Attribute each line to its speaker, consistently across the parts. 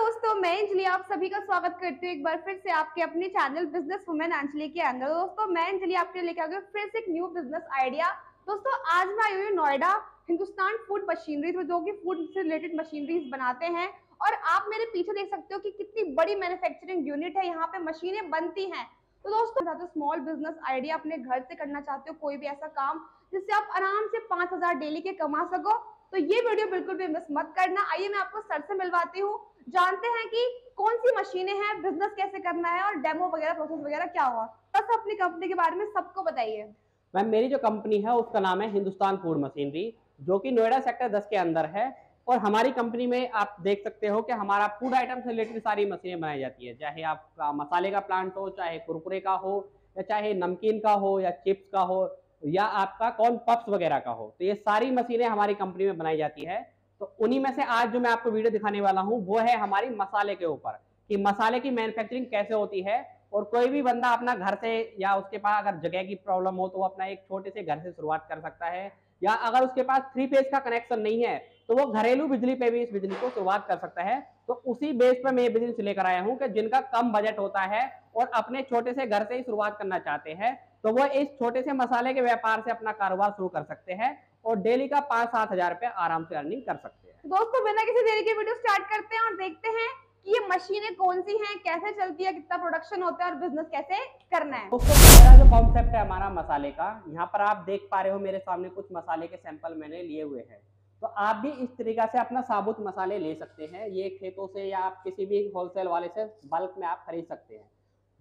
Speaker 1: दोस्तों, मैं अंजलि आप सभी का स्वागत करती हूँ एक बार फिर से आपके अपने चैनल बिजनेस वुमेन अंजलि के अंदर। दोस्तों, मैं अंजलि आपके लिए लेके आ गई फिर से एक न्यू बिजनेस आइडिया। दोस्तों, आज मैं आई हुई नोएडा हिंदुस्तान फूड मशीनरी, जो कि फूड से रिलेटेड मशीनरीज बनाते हैं। और आप मेरे पीछे देख सकते हो कि कितनी बड़ी मैन्युफैक्चरिंग यूनिट है, यहाँ पे मशीनें बनती हैं। तो दोस्तों, स्मॉल बिजनेस आइडिया अपने घर से करना चाहते हो, कोई भी ऐसा काम जिससे आप आराम से 5,000 डेली के कमा सको, तो ये वीडियो बिल्कुल भी मिस मत करना। आइए मैं आपको सर से मिलवाती हूँ, जानते हैं कि कौन सी मशीनें हैं, बिजनेस कैसे करना है और डेमो वगैरह प्रोसेस वगैरह क्या हुआ। बस अपनी कंपनी के बारे में सबको बताइए।
Speaker 2: मैम, मेरी जो कंपनी है उसका नाम है हिंदुस्तान फूड मशीनरी, जो कि नोएडा सेक्टर 10 के अंदर है। और हमारी कंपनी में आप देख सकते हो कि हमारा फूड आइटम से रिलेटेड सारी मशीनें बनाई जाती है, चाहे आपका मसाले का प्लांट हो, चाहे कुरकुरे का हो, या चाहे नमकीन का हो, या चिप्स का हो, या आपका कॉर्न पफ्स वगैरह का हो। तो ये सारी मशीनें हमारी कंपनी में बनाई जाती है। तो उन्हीं में से आज जो मैं आपको वीडियो दिखाने वाला हूँ वो है हमारी मसाले के ऊपर, कि मसाले की मैन्युफैक्चरिंग कैसे होती है। और कोई भी बंदा अपना घर से, या उसके पास अगर जगह की प्रॉब्लम हो तो वो अपना एक छोटे से घर से शुरुआत कर सकता है, या अगर उसके पास 3 फेज का कनेक्शन नहीं है तो वो घरेलू बिजली पे भी इस बिजली को शुरुआत कर सकता है। तो उसी बेस पर मैं ये बिजनेस लेकर आया हूँ कि जिनका कम बजट होता है और अपने छोटे से घर से ही शुरुआत करना चाहते हैं, तो वो इस छोटे से मसाले के व्यापार से अपना कारोबार शुरू कर सकते हैं और डेली का 5-7 हजार रुपए आराम से अर्निंग कर सकते हैं।
Speaker 1: दोस्तों, बिना किसी देरी के वीडियो स्टार्ट करते हैं और देखते हैं कि ये मशीनें कौन सी हैं, कैसे चलती है, कितना प्रोडक्शन होता है और बिजनेस कैसे करना है।
Speaker 2: दोस्तों, मेरा जो कॉन्सेप्ट है हमारा मसाले का, यहाँ पर आप देख पा रहे हो मेरे सामने कुछ मसाले के सैंपल मैंने लिए हुए हैं। तो आप भी इस तरीका से अपना साबुत मसाले ले सकते हैं, ये खेतों से या आप किसी भी होलसेल वाले से बल्क में आप खरीद सकते हैं।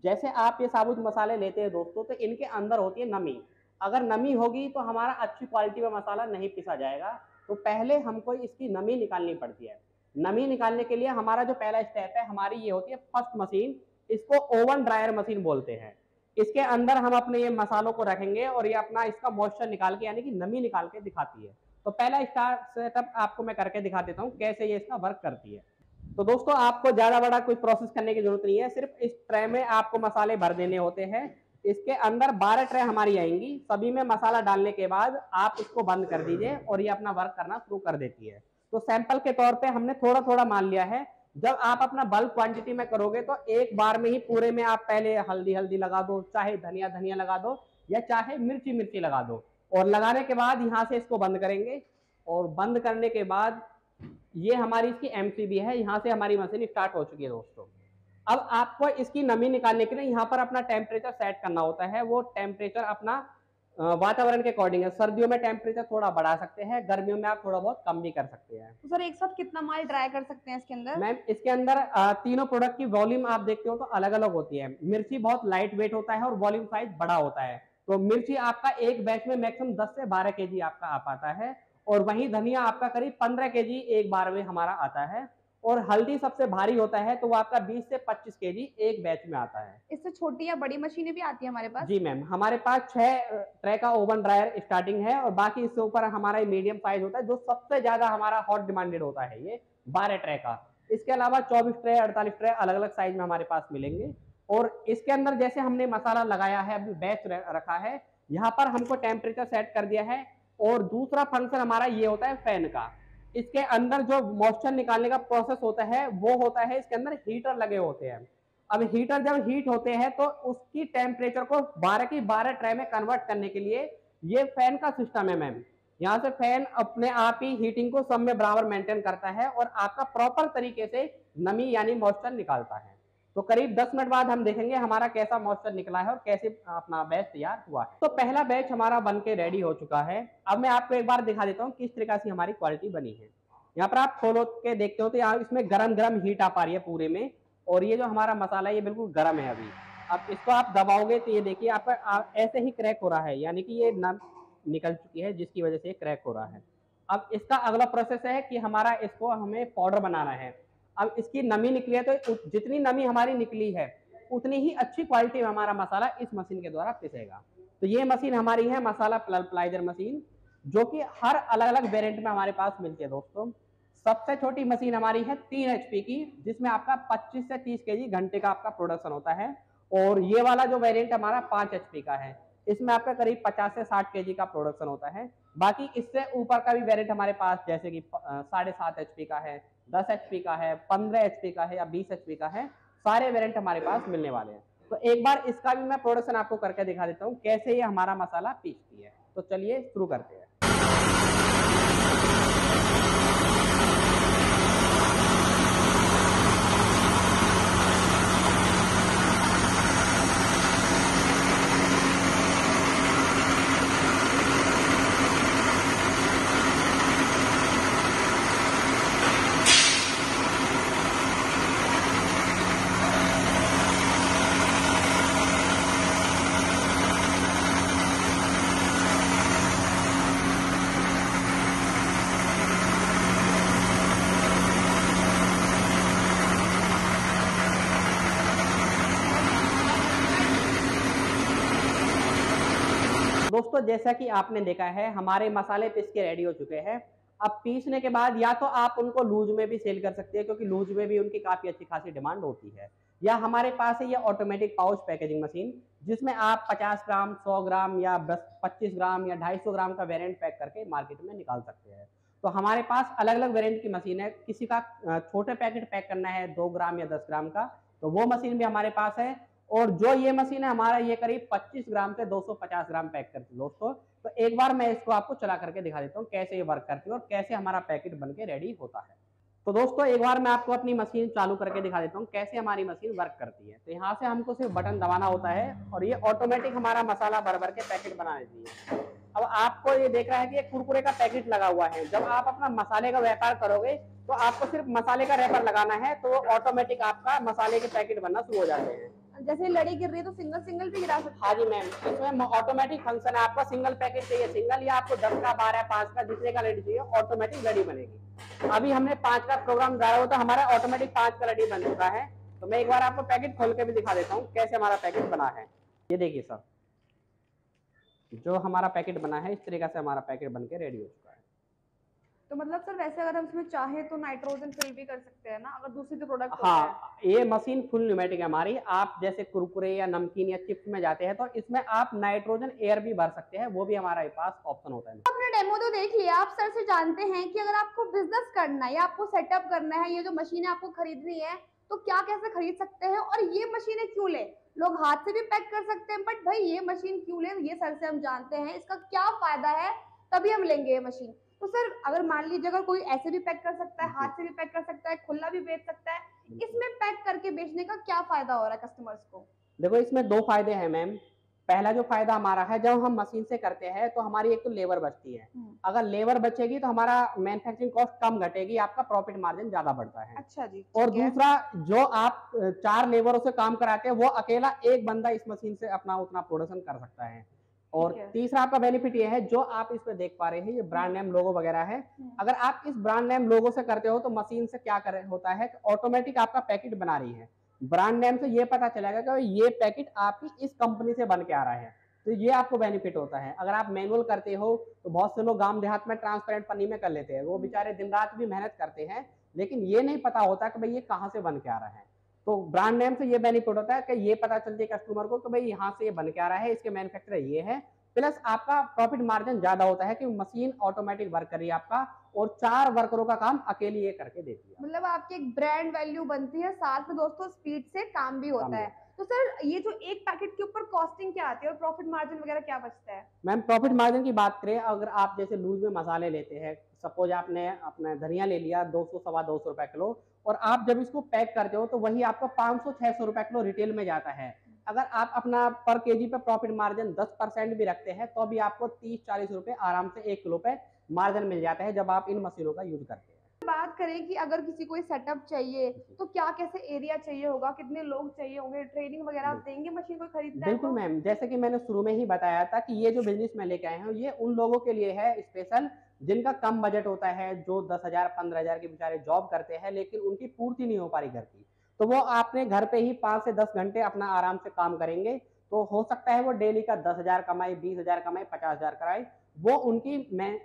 Speaker 2: जैसे आप ये साबुत मसाले लेते हैं दोस्तों, तो इनके अंदर होती है नमी। अगर नमी होगी तो हमारा अच्छी क्वालिटी का मसाला नहीं पिसा जाएगा। तो पहले हमको इसकी नमी निकालनी पड़ती है। नमी निकालने के लिए हमारा जो पहला स्टेप है, हमारी ये होती है फर्स्ट मशीन। इसको ओवन ड्रायर मशीन बोलते हैं। इसके अंदर हम अपने ये मसालों को रखेंगे और ये अपना इसका मॉइस्चर निकाल के, यानी कि नमी निकाल के दिखाती है। तो पहला स्टार्ट सेटअप आपको मैं करके दिखा देता हूँ कैसे ये इसका वर्क करती है। तो दोस्तों, आपको ज्यादा बड़ा कोई प्रोसेस करने की जरूरत नहीं है, सिर्फ इस ट्रे में आपको मसाले भर देने होते हैं। इसके अंदर 12 ट्रे हमारी आएंगी, सभी में मसाला डालने के बाद आप इसको बंद कर दीजिए और ये अपना वर्क करना शुरू कर देती है। तो सैंपल के तौर पे हमने थोड़ा थोड़ा मान लिया है। जब आप अपना बल्क क्वांटिटी में करोगे तो एक बार में ही पूरे में आप पहले हल्दी हल्दी लगा दो, चाहे धनिया धनिया लगा दो, या चाहे मिर्ची मिर्ची लगा दो। और लगाने के बाद यहाँ से इसको बंद करेंगे। और बंद करने के बाद ये हमारी इसकी एमसीबी है, यहाँ से हमारी मशीन स्टार्ट हो चुकी है दोस्तों। अब आपको इसकी नमी निकालने के लिए यहाँ पर अपना टेम्परेचर सेट करना होता है। वो टेम्परेचर अपना वातावरण के अकॉर्डिंग है। सर्दियों में टेम्परेचर थोड़ा बढ़ा सकते हैं, गर्मियों में आप थोड़ा बहुत कम भी कर सकते हैं।
Speaker 1: तो सर, एक साथ कितना माल ड्राई कर सकते हैं इसके अंदर?
Speaker 2: मैम, इसके अंदर तीनों प्रोडक्ट की वॉल्यूम आप देखते हो तो अलग अलग होती है। मिर्ची बहुत लाइट वेट होता है और वॉल्यूम साइज बड़ा होता है। तो मिर्ची आपका एक बैच में मैक्सिमम 10 से 12 केजी आपका आ पाता है। और वहीं धनिया आपका करीब 15 केजी एक बार में हमारा आता है। और हल्दी सबसे भारी होता है, तो वो आपका 20 से 25 केजी एक बैच में आता है।
Speaker 1: इससे छोटी या बड़ी मशीनें भी आती है हमारे पास?
Speaker 2: जी मैम, हमारे पास 6 ट्रे का ओवन ड्रायर स्टार्टिंग है, और बाकी इससे ऊपर हमारा मीडियम साइज होता है, जो सबसे ज्यादा हमारा हॉट डिमांडेड होता है, ये 12 ट्रे का। इसके अलावा 24 ट्रे, 48 ट्रे अलग अलग साइज में हमारे पास मिलेंगे। और इसके अंदर जैसे हमने मसाला लगाया है, अभी बैच रखा है, यहाँ पर हमको टेम्परेचर सेट कर दिया है। और दूसरा फंक्शन हमारा ये होता है फैन का। इसके अंदर जो मॉइस्चर निकालने का प्रोसेस होता है वो होता है, इसके अंदर हीटर लगे होते हैं। अब हीटर जब हीट होते हैं तो उसकी टेम्परेचर को 12 की 12 ट्रे में कन्वर्ट करने के लिए ये फैन का सिस्टम है मैम। यहाँ से फैन अपने आप ही हीटिंग को सब में बराबर मेंटेन करता है और आपका प्रॉपर तरीके से नमी यानी मॉइस्चर निकालता है। तो करीब 10 मिनट बाद हम देखेंगे हमारा कैसा मॉइस्चर निकला है और कैसे अपना बैच तैयार हुआ है। तो पहला बैच हमारा बन के रेडी हो चुका है। अब मैं आपको एक बार दिखा देता हूँ किस तरीके से हमारी क्वालिटी बनी है। यहाँ पर आप खोल के देखते हो तो यहाँ इसमें गरम गरम हीट आ पा रही है पूरे में। और ये जो हमारा मसाला है ये बिल्कुल गर्म है अभी। अब इसको आप दबाओगे तो ये देखिए आप ऐसे ही क्रैक हो रहा है, यानी कि ये नम निकल चुकी है जिसकी वजह से क्रैक हो रहा है। अब इसका अगला प्रोसेस है कि हमारा इसको हमें पाउडर बनाना है। अब इसकी नमी निकली है तो जितनी नमी हमारी निकली है उतनी ही अच्छी क्वालिटी में हमारा मसाला इस मशीन के द्वारा पिसेगा। तो ये मशीन हमारी है मसाला पल्वराइजर मशीन, जो कि हर अलग अलग वेरिएंट में हमारे पास मिलती है दोस्तों। सबसे छोटी मशीन हमारी है 3 एचपी की, जिसमें आपका 25 से 30 केजी घंटे का आपका प्रोडक्शन होता है। और ये वाला जो वेरिएंट हमारा 5 एचपी का है, इसमें आपका करीब 50 से 60 केजी का प्रोडक्शन होता है। बाकी इससे ऊपर का भी वेरिएंट हमारे पास, जैसे कि 7.5 एचपी का है, 10 HP का है, 15 HP का है या 20 HP का है, सारे वेरिएंट हमारे पास मिलने वाले हैं। तो एक बार इसका भी मैं प्रोडक्शन आपको करके दिखा देता हूँ कैसे ये हमारा मसाला पीसती है। तो चलिए शुरू करते हैं। दोस्तों जैसा कि आपने देखा है हमारे मसाले पीस के रेडी हो चुके हैं। अब पीसने के बाद या तो आप उनको लूज में भी सेल कर सकते हैं क्योंकि लूज में भी उनकी काफी अच्छी खासी डिमांड होती है, या हमारे पास है ये ऑटोमेटिक पाउच पैकेजिंग मशीन जिसमें आप 50 ग्राम, 100 ग्राम या 25 ग्राम या 250 ग्राम का वेरिएंट पैक करके मार्केट में निकाल सकते हैं। तो हमारे पास अलग अलग वेरिएंट की मशीन है। किसी का छोटे पैकेट पैक करना है 2 ग्राम या 10 ग्राम का, तो वो मशीन भी हमारे पास है। और जो ये मशीन है हमारा, ये करीब 25 ग्राम से 250 ग्राम पैक करती है दोस्तों। तो एक बार मैं इसको आपको चला करके दिखा देता हूँ कैसे ये वर्क करती है और कैसे हमारा पैकेट बन के रेडी होता है। तो दोस्तों एक बार मैं आपको अपनी मशीन चालू करके दिखा देता हूँ कैसे हमारी मशीन वर्क करती है। तो यहाँ से हमको सिर्फ बटन दबाना होता है और ये ऑटोमेटिक हमारा मसाला भर भर के पैकेट बना देती है। अब आपको ये देख रहा है कि एक कुरकुरे का पैकेट लगा हुआ है। जब आप अपना मसाले का व्यापार करोगे तो आपको सिर्फ मसाले का रैपर लगाना है, तो ऑटोमेटिक आपका मसाले के पैकेट बनना शुरू हो जाते हैं।
Speaker 1: जैसे लड़ी गिर रही है तो सिंगल सिंगल भी गिरा सकते हैं?
Speaker 2: हाँ जी मैम, इसमें ऑटोमेटिक फंक्शन है। आपका सिंगल पैकेट चाहिए सिंगल, या आपको 10 का, 12, 5 का, जितने का लड़ी चाहिए ऑटोमेटिक लड़ी बनेगी। अभी हमने 5 का प्रोग्राम डाला हुआ, तो हमारा ऑटोमेटिक 5 का लड़ी बन चुका है। तो मैं एक बार आपको पैकेट खोल के भी दिखा देता हूँ कैसे हमारा पैकेट बना है। ये देखिए सर, जो हमारा पैकेट बना है इस तरीके से हमारा पैकेट बन के रेडी हो चुका है।
Speaker 1: तो मतलब सर वैसे अगर हम इसमें चाहे तो नाइट्रोजन फिल भी कर सकते हैं ना, अगर दूसरी जो प्रोडक्ट
Speaker 2: हाँ, ये मशीन फुल न्यूमेटिक है हमारी। आप जैसे कुरकुरे या नमकीन या चिप्स में जाते हैं तो इसमें आप नाइट्रोजन एयर भी भर सकते हैं, वो भी हमारे पास ऑप्शन होता है।
Speaker 1: आपने डेमो तो देख लिया, आप सर से जानते हैं कि अगर आपको बिजनेस करना है या आपको सेटअप करना है, ये जो मशीनें आपको खरीदनी है तो क्या कैसे खरीद सकते हैं और ये मशीनें क्यों ले? लोग हाथ से भी पैक कर सकते हैं, बट भाई ये मशीन क्यों ले, ये सर से हम जानते हैं, इसका क्या फायदा है, तभी हम लेंगे ये मशीन। तो सर अगर मान लीजिए अगर कोई ऐसे भी पैक कर सकता है, हाथ से भी पैक कर सकता है, खुला भी बेच सकता है, इसमें पैक करके बेचने का क्या फायदा हो रहा है कस्टमर्स को?
Speaker 2: देखो इसमें 2 फायदे हैं मैम। पहला जो फायदा हमारा है, जब हम मशीन से करते हैं तो हमारी एक तो लेबर बचती है। अगर लेबर बचेगी तो हमारा मैन्युफैक्चरिंग कॉस्ट कम घटेगी, आपका प्रॉफिट मार्जिन ज्यादा बढ़ता है।
Speaker 1: अच्छा जी।
Speaker 2: और दूसरा, जो आप 4 लेबरों से काम कराते हैं वो अकेला एक बंदा इस मशीन से अपना उतना प्रोडक्शन कर सकता है। और तीसरा आपका बेनिफिट ये है, जो आप इस पे देख पा रहे हैं ये ब्रांड नेम लोगो वगैरह है। अगर आप इस ब्रांड नेम लोगो से करते हो तो मशीन से क्या कर होता है, ऑटोमेटिक आपका पैकेट बना रही है। ब्रांड नेम से ये पता चलेगा कि ये पैकेट आपकी इस कंपनी से बन के आ रहा है, तो ये आपको बेनिफिट होता है। अगर आप मैनुअल करते हो तो बहुत से लोग गांव देहात में ट्रांसपेरेंट पन्नी में कर लेते हैं, वो बेचारे दिन रात भी मेहनत करते हैं, लेकिन ये नहीं पता होता कि भाई ये कहाँ से बन के आ रहा है। तो ब्रांड नेम से ये बेनिफिट होता है कि ये पता चलती है कस्टमर को कि भाई यहाँ से ये बन के आ रहा है, इसके मैन्युफैक्चरर ये है। प्लस आपका प्रॉफिट मार्जिन ज्यादा होता है कि मशीन ऑटोमेटिक वर्क कर रही है आपका, और 4 वर्करों का काम अकेली ये करके देती है।
Speaker 1: मतलब आपकी एक ब्रांड वैल्यू बनती है, साथ में दोस्तों स्पीड से काम भी होता है। तो सर ये जो एक पैकेट के ऊपर कॉस्टिंग क्या आती है और प्रॉफिट मार्जिन वगैरह क्या बचता है?
Speaker 2: मैम प्रॉफिट मार्जिन की बात करें, अगर आप जैसे लूज में मसाले लेते हैं, सपोज आपने अपना धनिया ले लिया 200 सवा 200 रुपए किलो, और आप जब इसको पैक करते हो तो वही आपको 500-600 रुपए किलो रिटेल में जाता है। अगर आप अपना पर केजी पे प्रॉफिट मार्जिन 10% भी रखते हैं तो भी आपको 30-40 रुपए आराम से 1 किलो पे मार्जिन मिल जाता है जब आप इन मशीनों का यूज करते हैं।
Speaker 1: बात करें कि अगर किसी को सेटअप चाहिए तो क्या कैसे एरिया चाहिए होगा, कितने लोग चाहिए होंगे, ट्रेनिंग वगैरह आप देंगे मशीन को खरीदना है?
Speaker 2: बिल्कुल मैम, जैसे कि मैंने शुरू में ही बताया था कि ये जो बिजनेस मैं लेके आए हैं ये उन लोगों के लिए है स्पेशल जिनका कम बजट होता है, जो 10,000 15,000 के बेचारे जॉब करते हैं लेकिन उनकी पूर्ति नहीं हो पा रही घर की। तो वो आपने घर पे ही 5 से 10 घंटे अपना आराम से काम करेंगे, तो हो सकता है वो डेली का 10,000 कमाए, 20,000 कमाए, 50,000 कराए, वो उनकी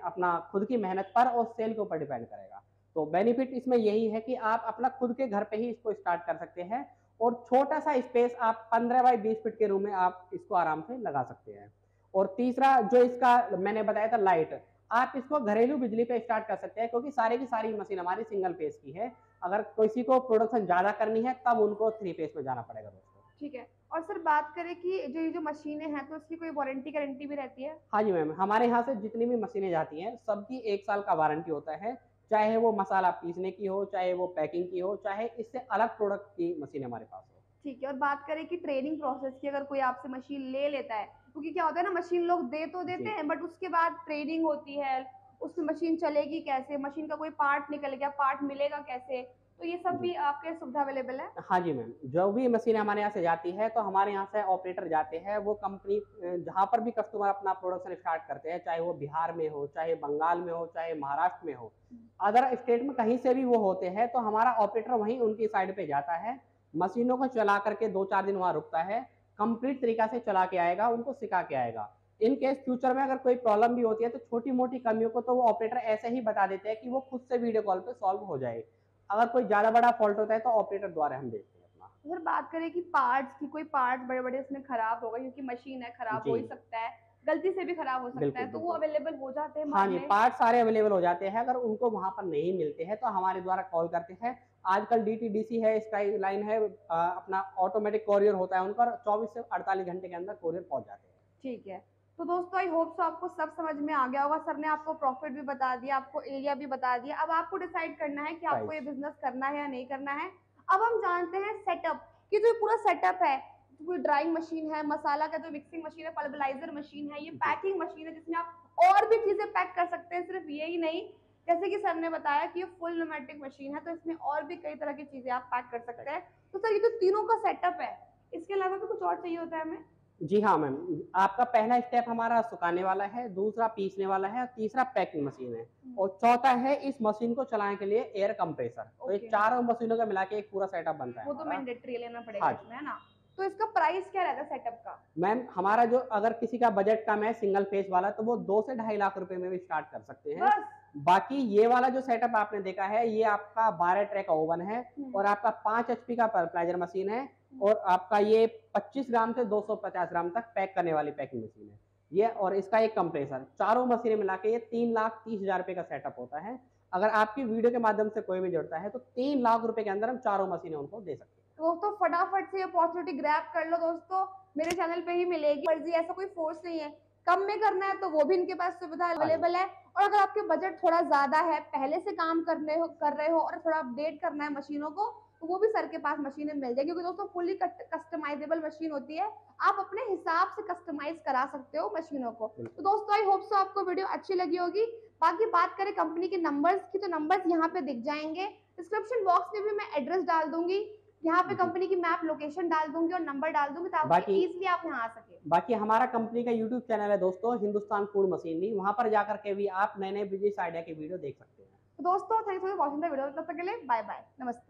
Speaker 2: अपना खुद की मेहनत पर और सेल के ऊपर डिपेंड करेगा। तो बेनिफिट इसमें यही है कि आप अपना खुद के घर पे ही इसको स्टार्ट कर सकते हैं, और छोटा सा स्पेस आप 15 बाई 20 फीट के रूम में आप इसको आराम से लगा सकते हैं। और तीसरा जो इसका मैंने बताया था लाइट, आप इसको घरेलू बिजली पे स्टार्ट कर सकते हैं, क्योंकि सारी की सारी मशीन हमारी सिंगल फेज की है। अगर किसी को प्रोडक्शन ज्यादा करनी है तब उनको 3 फेज में जाना पड़ेगा दोस्तों।
Speaker 1: ठीक है। और सर बात करें कि जो ये जो मशीनें हैं तो इसकी कोई वारंटी गारंटी भी रहती है?
Speaker 2: हाँ जी मैम, हमारे यहाँ से जितनी भी मशीनें जाती हैं सबकी 1 साल का वारंटी होता है, चाहे वो मसाला पीसने की हो, चाहे वो पैकिंग की हो, चाहे इससे अलग प्रोडक्ट की मशीन हमारे पास हो।
Speaker 1: ठीक है। और बात करें कि ट्रेनिंग प्रोसेस की, अगर कोई आपसे मशीन ले लेता है, क्योंकि क्या होता है ना, मशीन लोग दे तो देते
Speaker 2: जी।
Speaker 1: हैं बट उसके बाद ट्रेनिंग होती है, उसमें मशीन चलेगी कैसे, मशीन का कोई पार्ट निकल गया, पार्ट मिलेगा कैसे, तो ये सब
Speaker 2: जी।
Speaker 1: भी आपके सुविधा अवेलेबल है?
Speaker 2: हाँ जी मैम, जो भी मशीन हमारे यहाँ से जाती है तो हमारे यहाँ से ऑपरेटर जाते हैं, वो कंपनी जहाँ पर भी कस्टमर अपना प्रोडक्शन स्टार्ट करते हैं, चाहे वो बिहार में हो, चाहे बंगाल में हो, चाहे महाराष्ट्र में हो, अदर स्टेट में कहीं से भी वो होते हैं, तो हमारा ऑपरेटर वहीं उनकी साइड पे जाता है, मशीनों को चला करके 2-4 दिन वहाँ रुकता है, कंप्लीट तरीका से चला के आएगा, उनको सिखा के आएगा। इन केस फ्यूचर में अगर कोई प्रॉब्लम भी होती है तो छोटी-मोटी कमियों को तो वो ऑपरेटर ऐसे ही बता देते हैं कि वो खुद से वीडियो कॉल पे सॉल्व हो जाए। अगर कोई ज़्यादा बड़ा फॉल्ट होता है तो ऑपरेटर द्वारा हम देखते हैं अपना।
Speaker 1: अगर बात करें कि पार्ट्स की, कोई पार्ट बड़े-बड़े इसमें खराब होगा, क्योंकि मशीन है, खराब हो ही
Speaker 2: जी,
Speaker 1: सकता है, गलती से भी खराब हो सकता
Speaker 2: बिल्कुल,
Speaker 1: है, तो वो
Speaker 2: बिल्कुल।
Speaker 1: अवेलेबल हो जाते हैं
Speaker 2: हाँ जी,
Speaker 1: माल में?
Speaker 2: पार्ट सारे अवेलेबल हो जाते हैं, अगर उनको वहाँ पर नहीं मिलते हैं तो हमारे द्वारा कॉल करते हैं। आजकल डीटीडीसी है, स्काई लाइन है, अपना ऑटोमेटिक कोरियर होता है उनका, 24 से 48 घंटे के अंदर कोरियर पहुँच जाते हैं।
Speaker 1: ठीक है। तो दोस्तों आई होप सो आपको सब समझ में आ गया होगा। सर ने आपको प्रॉफिट भी बता दिया, आपको एरिया भी बता दिया। अब आपको डिसाइड करना है कि आपको ये
Speaker 2: प्राइस।
Speaker 1: बिज़नेस करना है या नहीं करना है। अब हम जानते हैं सेटअप, कि जो पूरा सेटअप है, कोई ड्राइंग मशीन है, मसाला का जो मिक्सिंग मशीन है, पल्वराइज़र मशीन है, ये
Speaker 2: जी,
Speaker 1: पैकिंग मशीन है जिसमें आप और भी चीज़ें पैक कर सकते हैं, सिर्फ यही नहीं। जैसे कि सर ने बताया कि ये फुल न्यूमेटिक मशीन है, तो इसमें और भी कई तरह की चीज़ें आप पैक कर सकते हैं। तो सर ये जो तीनों का सेटअप है, इसके अलावा भी कुछ और चाहिए होता है हमें?
Speaker 2: जी हाँ मैम, आपका पहला स्टेप हमारा सुखाने वाला है, दूसरा पीसने वाला है और तीसरा पैकिंग मशीन है और चौथा है इस मशीन को चलाने के लिए एयर कंप्रेसर। तो ये
Speaker 1: ओके।
Speaker 2: चारों मशीनों का मिला के एक पूरा सेटअप बनता है
Speaker 1: वो तो
Speaker 2: हमारा।
Speaker 1: मैंडेटरी लेना पड़ेगा
Speaker 2: हाँ जी।
Speaker 1: इसमें, है ना? तो इसका प्राइस क्या रहता है सेटअप का?
Speaker 2: मैम हमारा जो, अगर किसी का बजट कम है सिंगल फेज वाला, तो वो 2 से 2.5 लाख रुपए में भी स्टार्ट कर सकते हैं।
Speaker 1: बस?
Speaker 2: बाकी ये वाला जो सेटअप आपने देखा है, ये आपका 12 ट्रे का ओवन है और आपका 5 एचपी का पल्वराइजर मशीन है और आपका ये 25 ग्राम से 250 ग्राम तक पैक करने वाली पैकिंग मशीन है ये, और इसका एक कंप्रेसर, चारों मशीनें मिला के ये 3,30,000 रुपए का सेटअप होता है। अगर आपकी वीडियो के माध्यम से कोई भी जुड़ता है तो 3 लाख रुपए के अंदर हम चारों मशीनें उनको दे सकते हैं।
Speaker 1: दोस्तों फटाफट से ये अपॉर्चुनिटी ग्रैब कर लो दोस्तों, मेरे चैनल पे ही मिलेगी। फर्जी ऐसा कोई फोर्स नहीं है, कम में करना है तो वो भी इनके पास सुविधा
Speaker 2: हाँ जी।
Speaker 1: अवेलेबल है। और अगर आपके बजट थोड़ा ज्यादा है, पहले से काम कर रहे हो और थोड़ा अपडेट करना है मशीनों को, तो वो भी सर के पास मशीनें मिल जाएगी, क्योंकि दोस्तों फुली कस्टमाइजेबल मशीन होती है, आप अपने हिसाब से कस्टमाइज करा सकते हो मशीनों को। तो दोस्तों आई होप सो आपको वीडियो अच्छी लगी होगी। बाकी बात करें कंपनी के नंबर्स की, तो नंबर्स यहाँ पे दिख जाएंगे। डिस्क्रिप्शन बॉक्स में भी मैं एड्रेस डाल दूंगी, यहाँ पे
Speaker 2: जी।
Speaker 1: कंपनी की मैप लोकेशन डाल दूंगी और नंबर डाल दूंगी, ताकि
Speaker 2: बाकी
Speaker 1: इजीली आप यहाँ आ सके।
Speaker 2: बाकी हमारा कंपनी का यूट्यूब चैनल है दोस्तों, हिंदुस्तान फूड मशीनरी, वहां पर जाकर के भी आप नए नए बिजनेस आइडिया के वीडियो देख सकते हैं।
Speaker 1: तो दोस्तों thanks for watching the video, तब तक के लिए बाय बाय, नमस्ते।